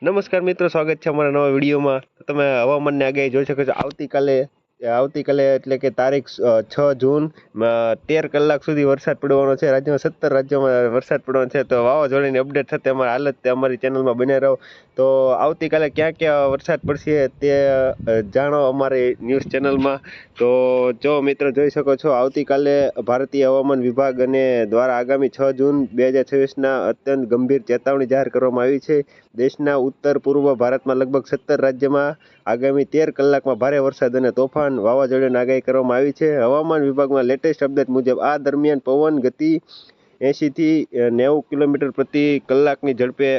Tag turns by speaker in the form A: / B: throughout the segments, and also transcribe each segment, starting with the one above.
A: નમસ્કાર મિત્રો, સ્વાગત છે અમારા નવા વિડીયોમાં. તમે હવામાનની આગાહી જોઈ શકો છો. આવતીકાલે એટલે કે તારીખ 6 જૂન 13 કલાક સુધી વરસાદ પડવાનો છે. રાજ્યમાં 17 રાજ્યોમાં વરસાદ પડવાનો છે. તો વાવાઝોડાની અપડેટ થતાં અમારી હાલત તે અમારી ચેનલમાં બને રહો. તો આવતીકાલે ક્યાં ક્યાં વરસાદ પડશે તે જાણો અમારી ન્યૂઝ ચેનલમાં. તો જો મિત્રો જોઈ શકો છો, આવતીકાલે ભારતીય હવામાન વિભાગ દ્વારા આગામી 6 જૂન 2026ના અત્યંત ગંભીર ચેતવણી જાહેર કરવામાં આવી છે. દેશના ઉત્તર પૂર્વ ભારતમાં લગભગ 17 રાજ્યમાં આગામી 13 કલાકમાં ભારે વરસાદ અને તોફાન વાવાઝોડાની આગાહી કરવામાં આવી છે. હવામાન વિભાગમાં લેટેસ્ટ અપડેટ મુજબ આ દરમિયાન પવન ગતિ 80થી 90 કિલોમીટર પ્રતિ કલાકની ઝડપે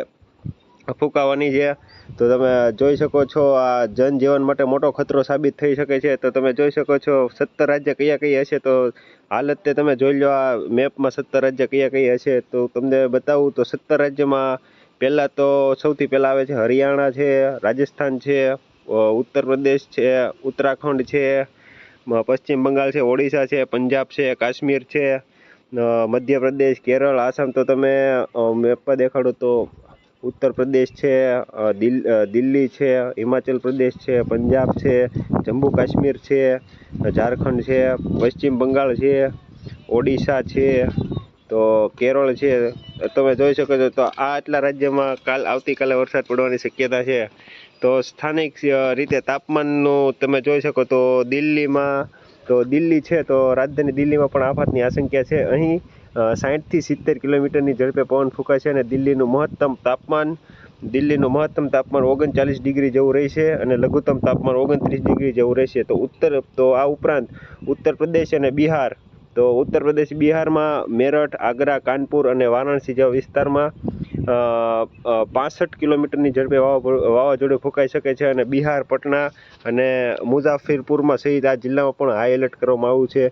A: ફૂંકાવાની છે. તો તમે જોઈ શકો છો, આ જનજીવન માટે મોટો ખતરો સાબિત થઈ શકે છે. તો તમે જોઈ શકો છો 17 રાજ્ય કયા કયા હશે. તો હાલત તે તમે જોઈ લો, આ મેપમાં 17 રાજ્ય કયા કયા હશે. તો તમને બતાવું તો 17 રાજ્યમાં પહેલાં તો સૌથી પહેલાં આવે છે હરિયાણા છે, રાજસ્થાન છે, ઉત્તર પ્રદેશ છે, ઉત્તરાખંડ છે, પશ્ચિમ બંગાળ છે, ઓડિશા છે, પંજાબ છે, કાશ્મીર છે, મધ્યપ્રદેશ, કેરળ, આસામ. તો તમે મેપ પર દેખાડો તો ઉત્તર પ્રદેશ છે, દિલ્હી છે, હિમાચલ પ્રદેશ છે, પંજાબ છે, જમ્મુ કાશ્મીર છે, ઝારખંડ છે, પશ્ચિમ બંગાળ છે, ઓડિશા છે, તો કેરળ છે. તમે જોઈ શકો છો. તો આ આટલા રાજ્યમાં આવતીકાલે વરસાદ પડવાની શક્યતા છે. તો સ્થાનિક રીતે તાપમાનનું તમે જોઈ શકો તો દિલ્હી છે, તો રાજધાની દિલ્હીમાં પણ આફતની આશંકા છે. અહીં 60થી 70 કિલોમીટરની ઝડપે પવન ફૂંકાય છે અને દિલ્હીનું મહત્તમ તાપમાન 39 ડિગ્રી જેવું રહેશે અને લઘુત્તમ તાપમાન 29 ડિગ્રી જેવું રહેશે. તો આ ઉપરાંત ઉત્તર પ્રદેશ અને બિહાર, તો ઉત્તર પ્રદેશ બિહારમાં મેરઠ, આગ્રા, કાનપુર અને વારાણસી જેવા વિસ્તારમાં 65 કિલોમીટરની ઝડપે વાવાઝોડું ફૂંકાઈ શકે છે અને બિહાર, પટના અને મુઝાફિરપુરમાં સહિત આ જિલ્લામાં પણ હાઈ એલર્ટ કરવામાં આવ્યું છે.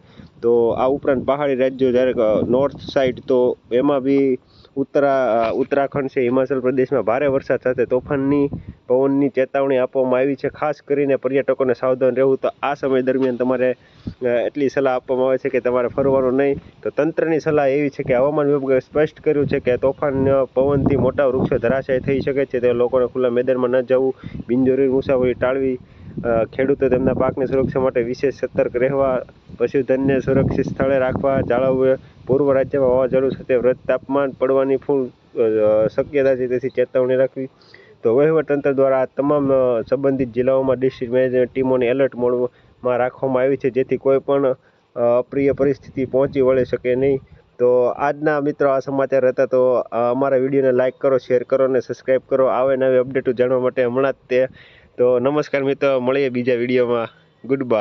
A: તો આ ઉપરાંત પહાડી રાજ્યો જ્યારે નોર્થ સાઇડ, તો એમાં બી ઉત્તરાખંડ છે, હિમાચલ પ્રદેશમાં ભારે વરસાદ સાથે તોફાનની પવનની ચેતવણી આપવામાં આવી છે. ખાસ કરીને પર્યટકોને સાવધાન રહેવું. તો આ સમય દરમિયાન તમારે એટલી સલાહ આપવામાં આવે છે કે તમારે ફરવાનું નહીં. તો તંત્રની સલાહ એવી છે કે હવામાન વિભાગે સ્પષ્ટ કર્યું છે કે તોફાન પવનથી મોટા વૃક્ષો ધરાશાયી થઈ શકે છે. તે લોકોને ખુલ્લા મેદાનમાં ન જવું, બિનજરૂરી મુસાફરી ટાળવી, ખેડૂતો તેમના પાકની સુરક્ષા માટે વિશેષ સતર્ક રહેવા, પશુધનને સુરક્ષિત સ્થળે રાખવા, જાળવવું. પૂર્વ રાજ્યમાં વાવાઝોડું સાથે વ્રત તાપમાન પડવાની ફૂલ શક્યતા છે, તેથી ચેતવણી રાખવી. તો વહીવટતંત્ર દ્વારા આ તમામ સંબંધિત જિલ્લાઓમાં ડિસ્ટ્રિક્ટ મેનેજમેન્ટ ટીમોને એલર્ટ મોડમાં રાખવામાં આવી છે, જેથી કોઈ પણ અપ્રિય પરિસ્થિતિ પહોંચી વળી શકે નહીં. તો આજના મિત્રો આ સમાચાર હતા. તો અમારા વિડીયોને લાઇક કરો, શેર કરો અને સબસ્ક્રાઈબ કરો આવે નવી અપડેટો જાણવા માટે હમણાં જ તે. તો નમસ્કાર મિત્રો, મળીએ બીજા વિડીયોમાં. Good bye.